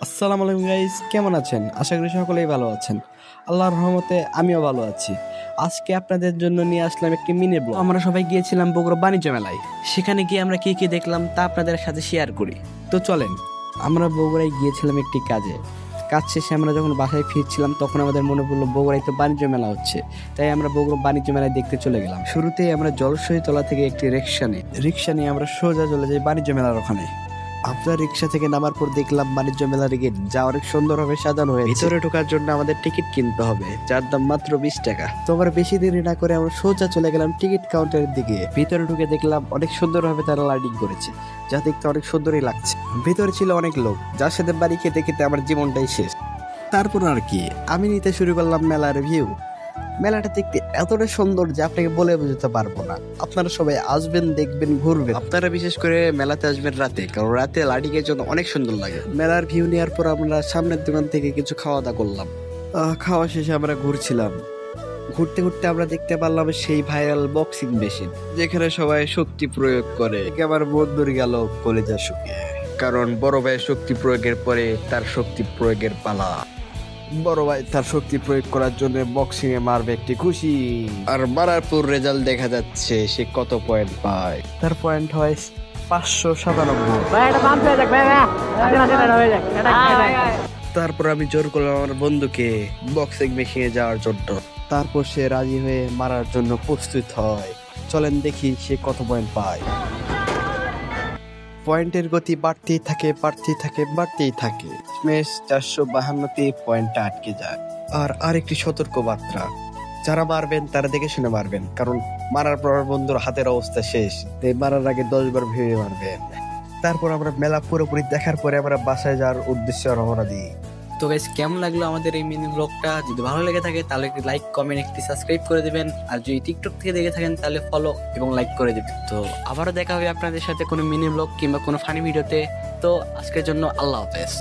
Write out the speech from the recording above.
আসসালামু আলাইকুম গাইস, কেমন আছেন? আশা করি সকলেই ভালো আছেন। আল্লাহর রহমতে আমিও ভালো আছি। আজকে আপনাদের জন্য নিয়ে আসলাম একটি মিনি ব্লগ। আমরা সবাই গিয়েছিলাম বগুড়া বাণিজ্য মেলায়। সেখানে গিয়ে আমরা কি কি দেখলাম তা আপনাদের সাথে শেয়ার করি। তো চলেন, আমরা বগুড়ায় গিয়েছিলাম একটি কাজে। কাজ শেষে আমরা যখন বাসায় ফিরছিলাম তখন আমাদের মনে পড়লো বগুড়ায় তো বাণিজ্য মেলা হচ্ছে, তাই আমরা বগুড়া বাণিজ্য মেলায় দেখতে চলে গেলাম। শুরুতেই আমরা জলসই তলা থেকে একটি রিক্সা নিয়ে আমরা সোজা চলে যাই বাণিজ্য মেলার ওখানে। আপনার রিক্সা থেকে নামার পর দেখলাম বাণিজ্য মেলার গেট যা অনেক সুন্দরভাবে সাজানো হয়েছে। ভিতরে ঢোকার জন্য আমাদের টিকিট কিনতে হবে, যার দাম মাত্র 20 টাকা। তো আমরা বেশি দেরি না করে আমরা সোজা চলে গেলাম টিকিট কাউন্টারের দিকে। ভিতরে ঢুকে দেখলাম অনেক সুন্দরভাবে তারা লাইটিং করেছে, যা দেখতে অনেক সুন্দরই লাগছে। ভিতরে ছিল অনেক লোক, যার সাথে বাড়ি খেতে খেতে আমার জীবনটাই শেষ। তারপর আর কি, আমি নিতে শুরু করলাম মেলার ভিউ। মেলাটা দেখতে এতটা সুন্দর যে আপনাকে বলে বোঝাতে পারবো না। আপনারা সবাই আসবেন, দেখবেন, ঘুরবেন। আপনারা বিশেষ করে মেলাতে আসবেন রাতে, কারণ রাতে লাইটিং এর জন্য অনেক সুন্দর লাগে। মেলার ভিউ নেওয়ার পর আমরা সামনের দোকান থেকে কিছু খাওয়া দাওয়া করলাম। খাওয়া শেষে আমরা ঘুরছিলাম। ঘুরতে ঘুরতে আমরা দেখতে পারলাম সেই ভাইরাল বক্সিং মেশিন, যেখানে সবাই শক্তি প্রয়োগ করে। আমার বন্ধুর গেল কলেজা শুকিয়ে, কারণ বড় ভাই শক্তি প্রয়োগের পরে তার শক্তি প্রয়োগের পালা। বড় ভাই তার শক্তি প্রয়োগ করার জন্য বক্সিং এ মারবে একটি খুশি। আর মারার পর রেজাল্ট দেখা যাচ্ছে সে কত পয়েন্ট পায়। তার পয়েন্ট হয় 597। তারপর আমি জোর করলাম আমার বন্ধুকে বক্সিং মেশিনে যাওয়ার জন্য। তারপর সে রাজি হয়ে মারার জন্য প্রস্তুত হয়। চলেন দেখি সে কত পয়েন্ট পায়। পয়েন্টের গতি বাড়তেই থাকে। শেষ 452 পয়েন্টটা আটকে যায়। আর আরেকটি সতর্ক বার্তা, যারা মারবেন তারা দেখে শুনে মারবেন, কারণ মারার পর বন্ধুর হাতের অবস্থা শেষ, তাই মারার আগে 10 বার ভেবে মারবেন। তারপর আমরা মেলা পুরোপুরি দেখার পরে আমরা বাসায় যাওয়ার উদ্দেশ্যে রওনা দিই। তো গাইস, কেমন লাগলো আমাদের এই মিনি ব্লগটা? যদি ভালো লেগে থাকে তাহলে একটি লাইক, কমেন্ট, একটি সাবস্ক্রাইব করে দিবেন। আর যদি টিকটক থেকে দেখে থাকেন তাহলে ফলো এবং লাইক করে দিবেন। তো আবারও দেখা হবে আপনাদের সাথে কোনো মিনি ব্লগ কিংবা কোনো ফানি ভিডিওতে। তো আজকের জন্য আল্লাহ হাফেজ।